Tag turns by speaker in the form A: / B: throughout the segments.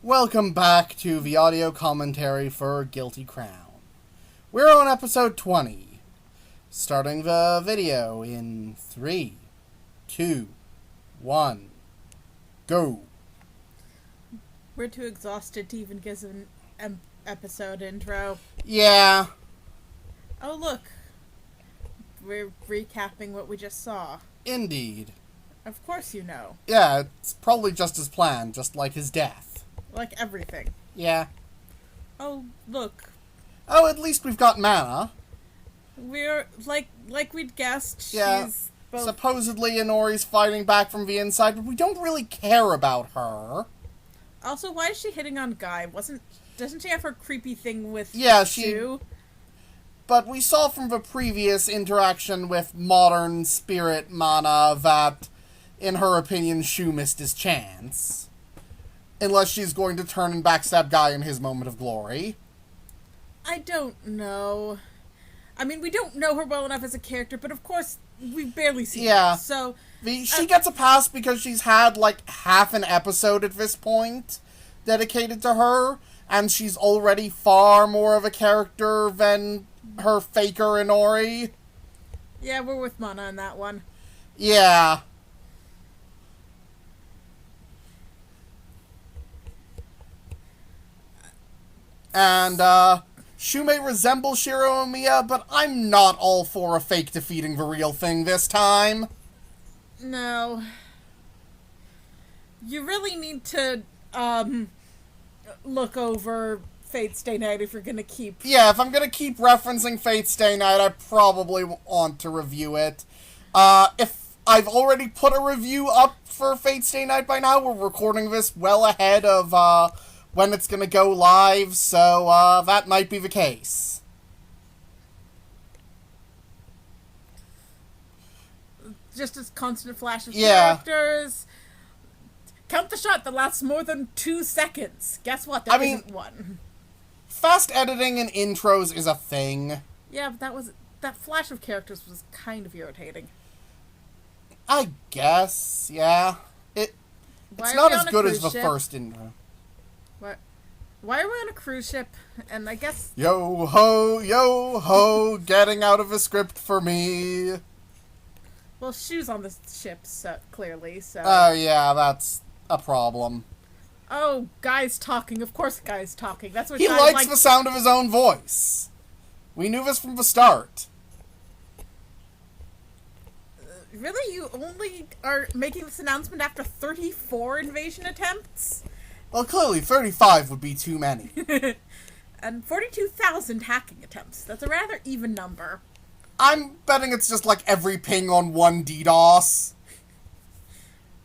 A: Welcome back to the audio commentary for Guilty Crown. We're on episode 20. Starting the video in 3, 2, 1, go.
B: We're too exhausted to even give an episode intro.
A: Yeah.
B: Oh, look. We're recapping what we just saw.
A: Indeed.
B: Of course you know.
A: Yeah, it's probably just as planned, just like his death.
B: Like everything.
A: Yeah.
B: Oh, look.
A: Oh, at least we've got mana.
B: We're, like we'd guessed,
A: Yeah.
B: she's both...
A: Supposedly Inori's fighting back from the inside, but we don't really care about her.
B: Also, why is she hitting on Guy? Doesn't she have her creepy thing with
A: Shu? But we saw from the previous interaction with Modern Spirit Mana that, in her opinion, Shu missed his chance. Unless she's going to turn and backstab Guy in his moment of glory.
B: I don't know. I mean, we don't know her well enough as a character, but of course, we've barely seen her, so...
A: She gets a pass because she's had, like, half an episode at this point dedicated to her, and she's already far more of a character than her faker Inori.
B: Yeah, we're with Mana on that one.
A: Yeah. And, Shu may resemble Shiro Omiya, but I'm not all for a fake defeating the real thing this time.
B: No. You really need to, look over Fate Stay Night if you're gonna keep...
A: Yeah, if I'm gonna keep referencing Fate Stay Night, I probably want to review it. If I've already put a review up for Fate Stay Night by now, we're recording this well ahead of, when it's gonna go live, so, that might be the case.
B: Just as constant flash of characters. Count the shot that lasts more than 2 seconds. Guess what? There isn't one.
A: Fast editing in intros is a thing.
B: Yeah, but that flash of characters was kind of irritating.
A: I guess, yeah. It's not as good as the first intro.
B: Why are we on a cruise ship? And I guess...
A: Yo ho, getting out of a script for me.
B: Well, Shu's on the ship, so, clearly, so...
A: Oh, yeah, that's a problem.
B: Oh, Guy's talking. Of course Guy's talking. That's what
A: He likes the sound of his own voice. We knew this from the start.
B: Really? You only are making this announcement after 34 invasion attempts?
A: Well, clearly 35 would be too many.
B: And 42,000 hacking attempts. That's a rather even number.
A: I'm betting it's just like every ping on one DDoS.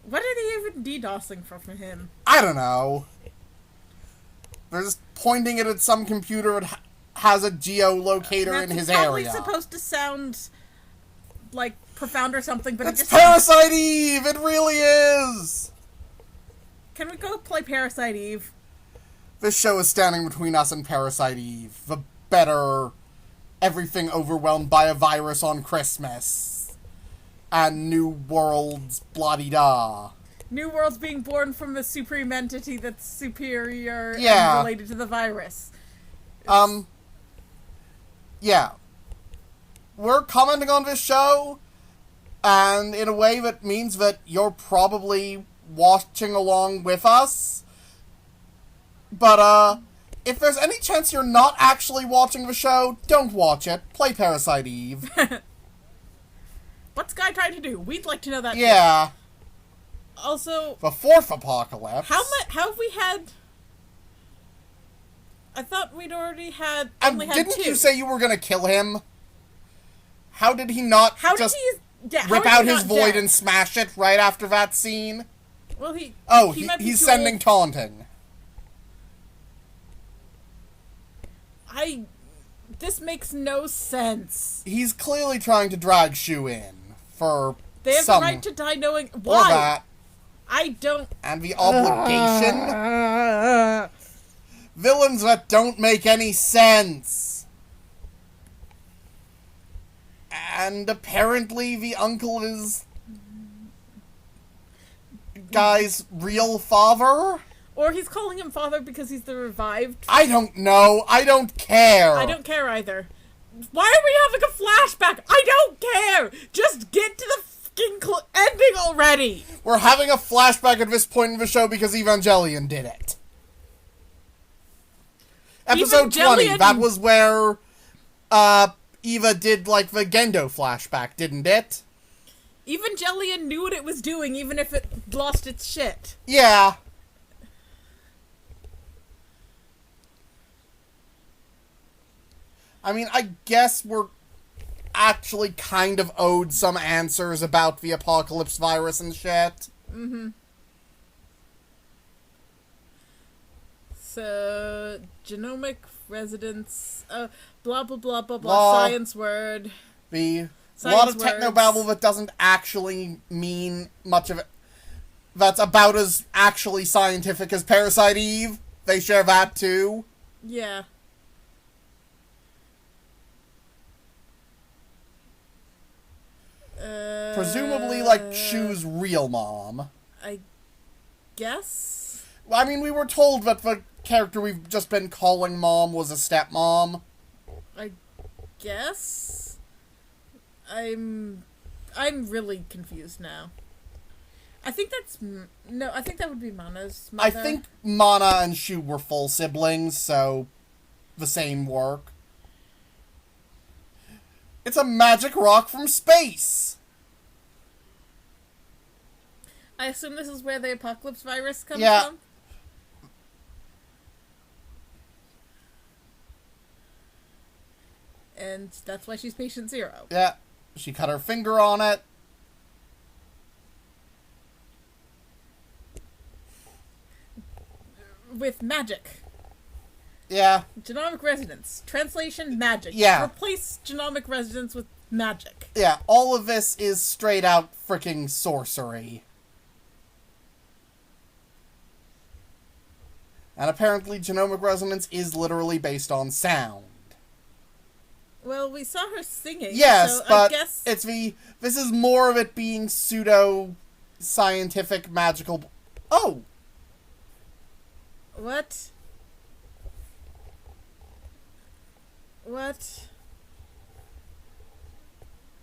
B: What are they even DDoSing from him?
A: I don't know. They're just pointing it at some computer that has a geolocator in his area.
B: It's probably supposed to sound like profound or something, but
A: it's Parasite Eve! It really is!
B: Can we go play Parasite Eve?
A: This show is standing between us and Parasite Eve. The better everything overwhelmed by a virus on Christmas. And New Worlds blah-de-da.
B: New Worlds being born from a supreme entity that's superior and related to the virus.
A: Yeah. We're commenting on this show, and in a way that means that you're probably watching along with us. But, if there's any chance you're not actually watching the show, don't watch it. Play Parasite Eve.
B: What's Guy trying to do? We'd like to know that.
A: Yeah.
B: Too. Also...
A: The fourth apocalypse.
B: How have we had... I thought we'd already had...
A: Didn't you say you were gonna kill him? How did he not rip out his void and smash it right after that scene?
B: Well,
A: he's sending taunting.
B: This makes no sense.
A: He's clearly trying to drag Shu in for
B: They have the right to die knowing why.
A: Or that.
B: I don't...
A: And the obligation. Villains that don't make any sense. And apparently the uncle is Guy's real father?
B: Or he's calling him father because he's the revived.
A: I don't know. I don't care.
B: I don't care either. Why are we having a flashback? I don't care! Just get to the fucking ending already!
A: We're having a flashback at this point in the show because Evangelion did it. Episode 20, that was where Eva did, like, the Gendo flashback, didn't it?
B: Evangelion knew what it was doing, even if it lost its shit.
A: Yeah. I mean, I guess we're actually kind of owed some answers about the apocalypse virus and shit.
B: Mm-hmm. So, genomic residence, blah, blah, blah, blah, blah, science word.
A: A lot of technobabble that doesn't actually mean much of it. That's about as actually scientific as Parasite Eve. They share that, too.
B: Yeah.
A: Presumably, like, Shu's real mom.
B: I guess?
A: I mean, we were told that the character we've just been calling Mom was a stepmom.
B: I guess? I'm really confused now. I think that's... No, I think that would be Mana's mother.
A: I think Mana and Shu were full siblings, so the same work. It's a magic rock from space!
B: I assume this is where the apocalypse virus comes from? And that's why she's patient 0.
A: Yeah. She cut her finger on it.
B: With magic.
A: Yeah.
B: Genomic resonance. Translation, magic.
A: Yeah.
B: Replace genomic resonance with magic.
A: Yeah, all of this is straight out freaking sorcery. And apparently genomic resonance is literally based on sound.
B: Well, we saw her singing.
A: Yes,
B: so
A: but
B: I guess...
A: this is more of it being pseudo-scientific magical... Oh!
B: What? What?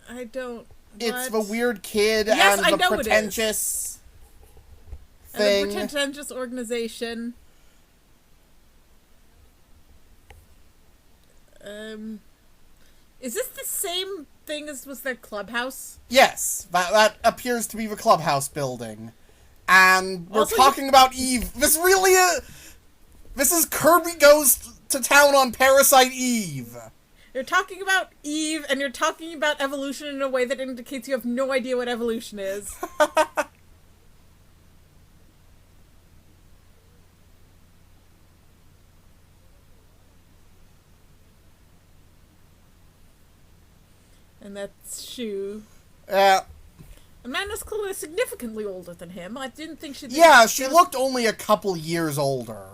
B: I don't...
A: It's the weird kid
B: yes,
A: and the pretentious thing.
B: And the pretentious organization. Is this the same thing as was their clubhouse?
A: Yes, that appears to be the clubhouse building. And we're
B: Also,
A: talking about Eve. This really is... This is Kirby Goes to Town on Parasite Eve.
B: You're talking about Eve, and you're talking about evolution in a way that indicates you have no idea what evolution is. And that's Shu.
A: Yeah.
B: Amanda's clearly significantly older than him. I didn't think she'd...
A: Yeah, she looked only a couple years older.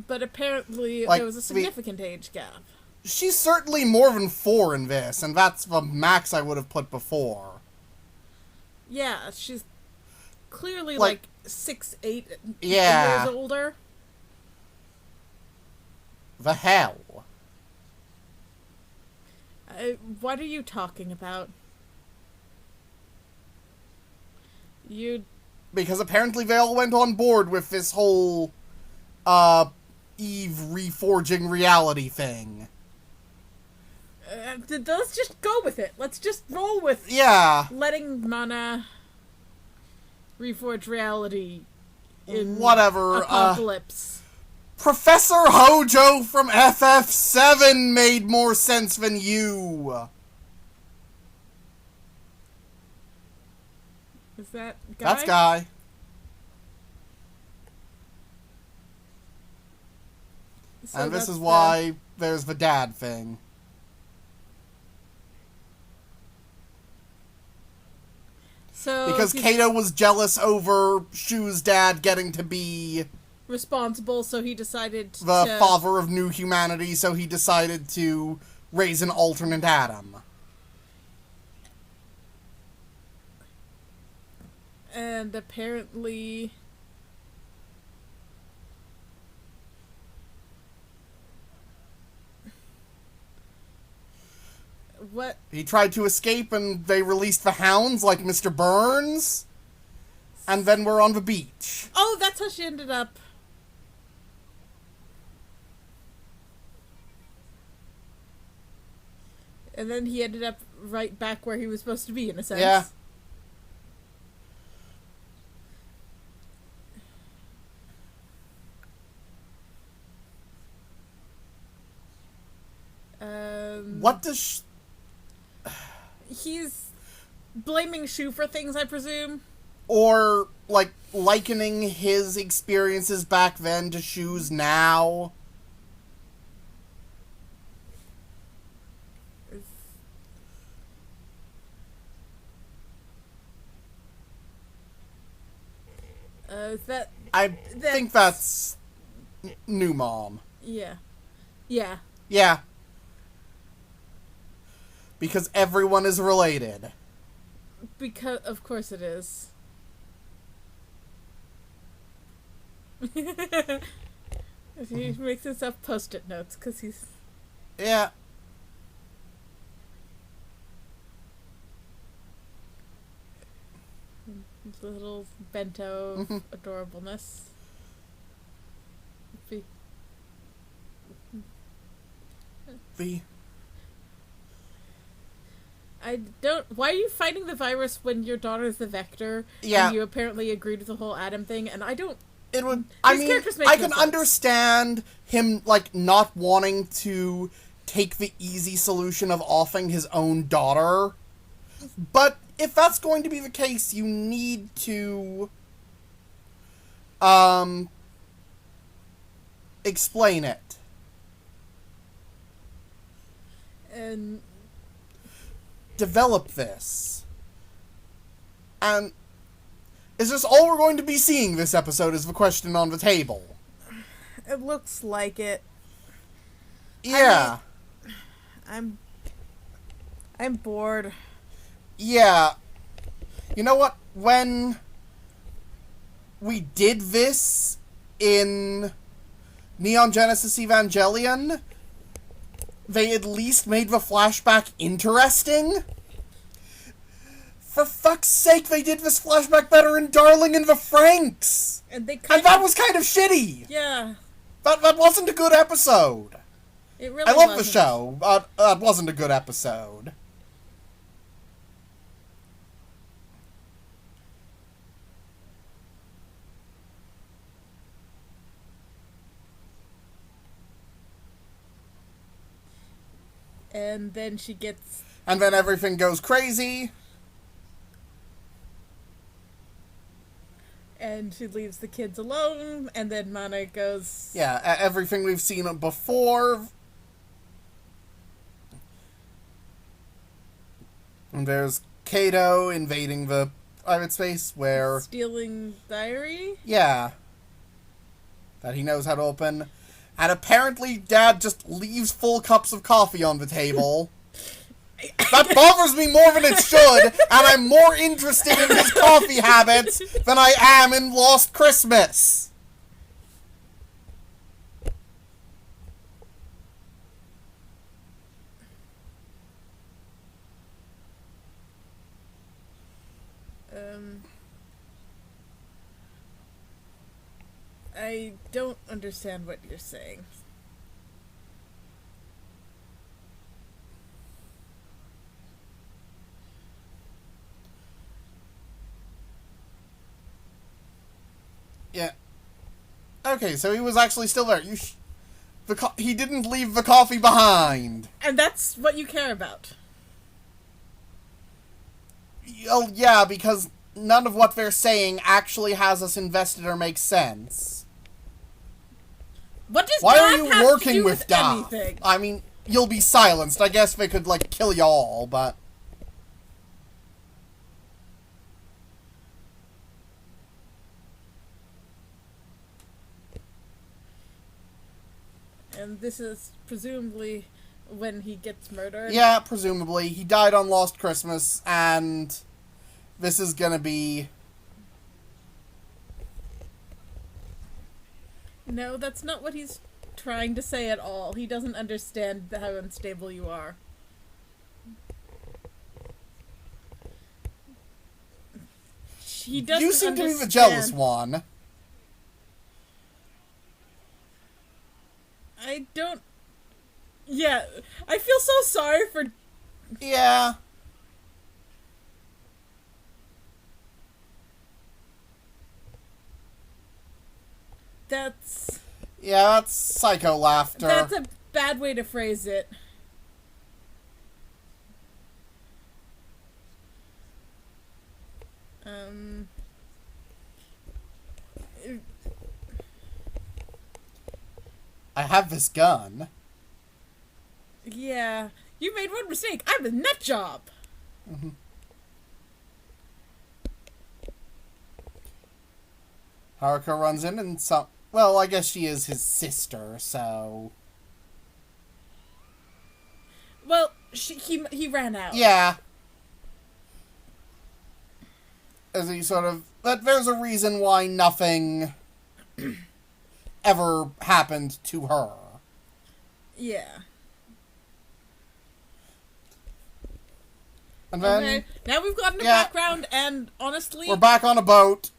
B: But apparently
A: like,
B: there was a significant age gap.
A: She's certainly more than 4 in this, and that's the max I would have put before.
B: Yeah, she's clearly like 6-8
A: yeah.
B: years older.
A: The hell?
B: What are you talking about?
A: Because apparently they all went on board with this whole, Eve reforging reality thing.
B: Let's just go with it. Let's just roll with letting Mana reforge reality in
A: whatever
B: apocalypse.
A: Professor Hojo from FF7 made more sense than you.
B: Is that Guy?
A: That's Guy. So and this is why there's the dad thing.
B: So
A: because Kato was jealous over Shu's dad getting to be
B: responsible, so he decided
A: the father of new humanity, so he decided to raise an alternate Adam.
B: And apparently What?
A: He tried to escape and they released the hounds like Mr. Burns. And then we're on the beach.
B: Oh, that's how she ended up. And then he ended up right back where he was supposed to be, in a sense.
A: Yeah. What does...
B: He's blaming Shu for things, I presume.
A: Or, like, likening his experiences back then to Shu's now. I think that's new mom.
B: Yeah. Yeah.
A: Yeah. Because everyone is related.
B: Because, of course it is. He makes himself post-it notes, because he's...
A: Yeah.
B: Little bento adorableness. I don't... Why are you fighting the virus when your daughter's the vector?
A: Yeah.
B: And you apparently agreed with the whole Adam thing, and I don't...
A: It would... I mean, I can understand him, like, not wanting to take the easy solution of offing his own daughter. But if that's going to be the case, you need to... explain it.
B: And...
A: develop this. And is this all we're going to be seeing this episode is the question on the table?
B: It looks like it.
A: Yeah.
B: I'm bored.
A: Yeah. You know what? When we did this in Neon Genesis Evangelion, they at least made the flashback interesting. For fuck's sake, they did this flashback better in Darling in the Franxx!
B: And
A: that was kind of shitty!
B: Yeah.
A: That wasn't a good episode.
B: It really
A: I love
B: wasn't.
A: the show, but it wasn't a good episode.
B: And then she gets...
A: And then everything goes crazy.
B: And she leaves the kids alone, and then Mana goes...
A: Yeah, everything we've seen before. And there's Kato invading the private space where...
B: stealing diary?
A: Yeah. That he knows how to open. And apparently Dad just leaves full cups of coffee on the table. That bothers me more than it should, and I'm more interested in his coffee habits than I am in Lost Christmas.
B: I don't understand what you're saying.
A: Yeah. Okay, so he was actually still there. He didn't leave the coffee behind.
B: And that's what you care about.
A: Oh, yeah, because none of what they're saying actually has us invested or makes sense.
B: What does
A: Why
B: Dad
A: are you
B: have
A: working
B: to do
A: with Daph?
B: anything?
A: I mean, you'll be silenced. I guess they could, like, kill y'all, but...
B: And this is presumably when he gets murdered.
A: Yeah, presumably. He died on Lost Christmas, and this is gonna be...
B: No, that's not what he's trying to say at all. He doesn't understand how unstable you are. he doesn't
A: You seem to be the
B: understand.
A: jealous one.
B: I don't... Yeah, I feel so sorry for...
A: Yeah.
B: That's...
A: Yeah, that's psycho laughter.
B: That's a bad way to phrase it.
A: I have this gun.
B: Yeah. You made one mistake. I'm a nut job.
A: Mm-hmm. Haruka runs in and some... Well, I guess she is his sister, so...
B: Well, he ran out.
A: Yeah. As he sort of... But there's a reason why nothing ever happened to her.
B: Yeah.
A: And then...
B: Okay. Now we've gotten a background, and honestly...
A: We're back on a boat.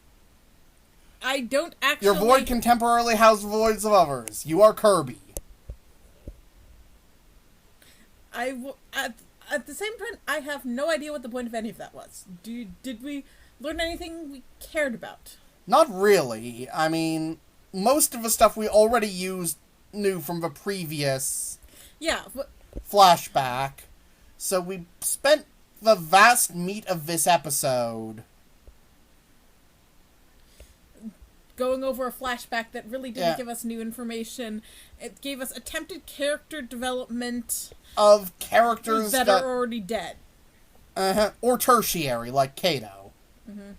B: I don't actually...
A: Your void can temporarily house the voids of others. You are Kirby.
B: At the same time, I have no idea what the point of any of that was. Did we learn anything we cared about?
A: Not really. I mean, most of the stuff we already knew from the previous flashback. So we spent the vast meat of this episode
B: going over a flashback that really didn't give us new information. It gave us attempted character development
A: of characters
B: that are already dead.
A: Or tertiary, like Kato.
B: Mm-hmm.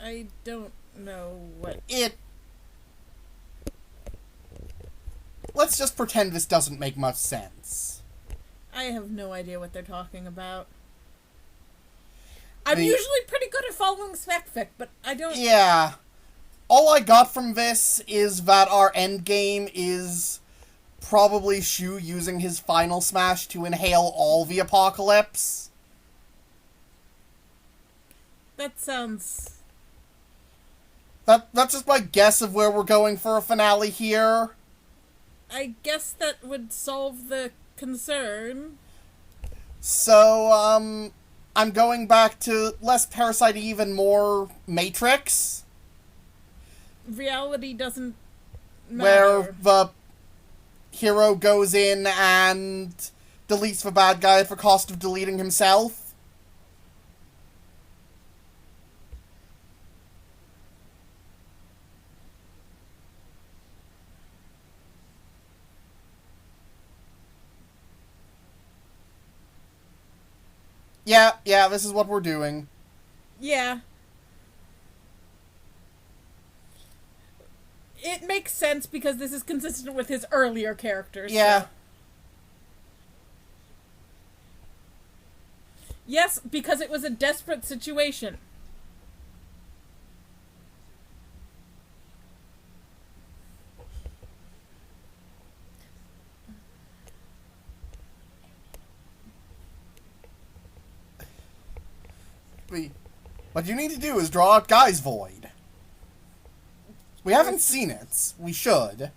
B: I don't know what...
A: Let's just pretend this doesn't make much sense.
B: I have no idea what they're talking about. I'm usually pretty good at following spec-fic, but I don't...
A: Yeah. All I got from this is that our endgame is probably Shu using his final smash to inhale all the apocalypse.
B: That sounds...
A: That's just my guess of where we're going for a finale here.
B: I guess that would solve the concern.
A: So, I'm going back to less Parasite, even more Matrix.
B: Reality doesn't matter.
A: Where the hero goes in and deletes the bad guy at the cost of deleting himself. Yeah, this is what we're doing.
B: Yeah. It makes sense because this is consistent with his earlier characters.
A: Yeah.
B: So. Yes, because it was a desperate situation.
A: What you need to do is draw out Guy's Void. We haven't seen it. We should.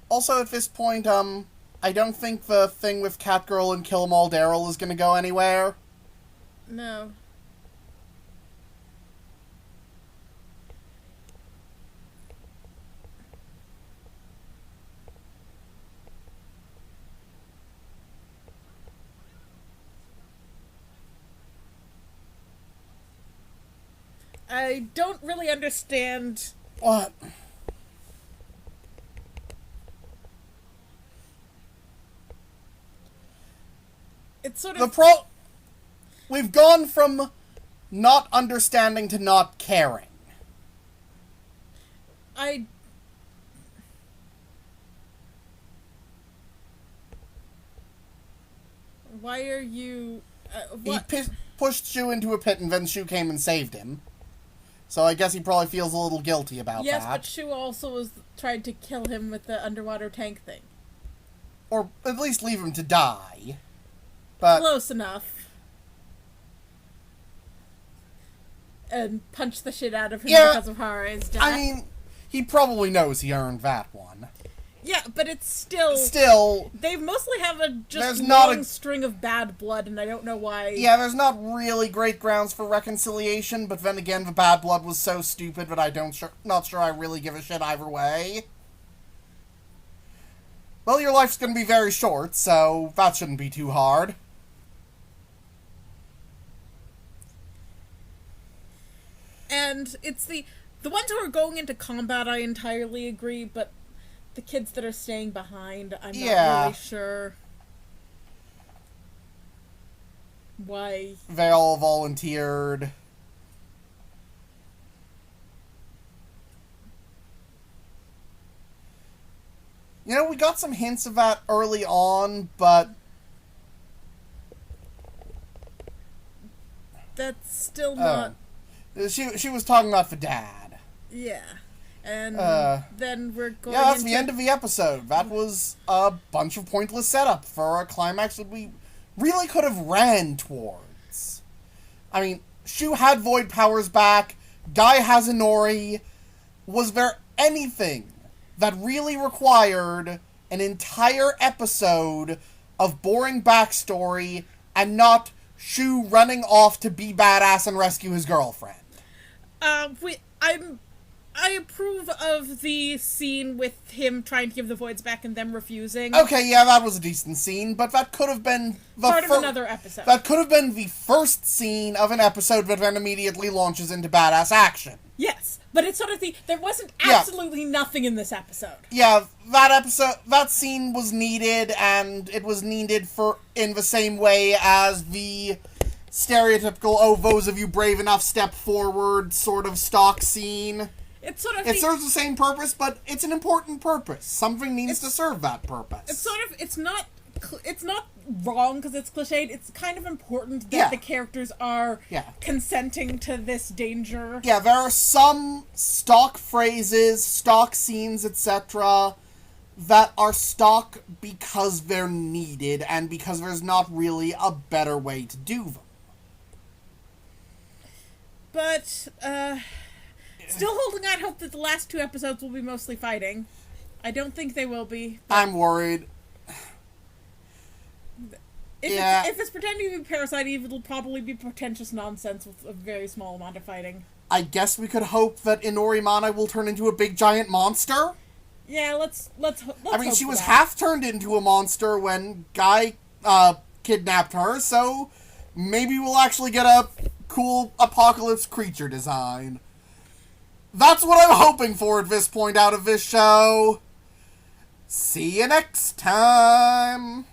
A: Also, at this point, I don't think the thing with Catgirl and Kill 'Em All Daryl is gonna go anywhere.
B: No. I don't really understand...
A: What?
B: It's sort of...
A: We've gone from not understanding to not caring.
B: Why are you...
A: He
B: what?
A: pushed Shu into a pit and then Shu came and saved him. So I guess he probably feels a little guilty about that.
B: Yes, but Shu also was tried to kill him with the underwater tank thing.
A: Or at least leave him to die. But
B: Close enough. And punch the shit out of him because of Hare's death.
A: I mean, he probably knows he earned that one.
B: Yeah, but it's still...
A: Still...
B: They mostly have a just
A: not
B: long string of bad blood, and I don't know why...
A: Yeah, there's not really great grounds for reconciliation, but then again, the bad blood was so stupid that not sure I really give a shit either way. Well, your life's gonna be very short, so that shouldn't be too hard.
B: And it's the ones who are going into combat, I entirely agree, but the kids that are staying behind, I'm not really sure why.
A: They all volunteered. You know, we got some hints of that early on, but...
B: That's still not...
A: She was talking about the dad.
B: Yeah. And then we're going
A: Yeah, that's the end of the episode. That was a bunch of pointless setup for a climax that we really could have ran towards. I mean, Shu had void powers back, Guy has Inori. Was there anything that really required an entire episode of boring backstory and not Shu running off to be badass and rescue his girlfriend?
B: I approve of the scene with him trying to give the voids back and them refusing.
A: Okay, yeah, that was a decent scene, but that could have been
B: part of another episode.
A: That could have been the first scene of an episode that then immediately launches into badass action.
B: Yes, but it's sort of there wasn't absolutely nothing in this episode.
A: Yeah, that scene was needed, and it was needed in the same way as the stereotypical, oh, those of you brave enough step forward sort of stock scene.
B: It
A: serves the same purpose, but it's an important purpose. Something needs to serve that purpose.
B: It's not wrong because it's cliched. It's kind of important that the characters are consenting to this danger.
A: Yeah, there are some stock phrases, stock scenes, etc. that are stock because they're needed and because there's not really a better way to do them.
B: But, still holding out hope that the last two episodes will be mostly fighting. I don't think they will be.
A: I'm worried.
B: If it's pretending to be Parasite Eve, it'll probably be pretentious nonsense with a very small amount of fighting.
A: I guess we could hope that Inori Mana will turn into a big giant monster?
B: Yeah, let's
A: I mean, she was half turned into a monster when Guy kidnapped her, so maybe we'll actually get a cool apocalypse creature design. That's what I'm hoping for at this point out of this show. See you next time!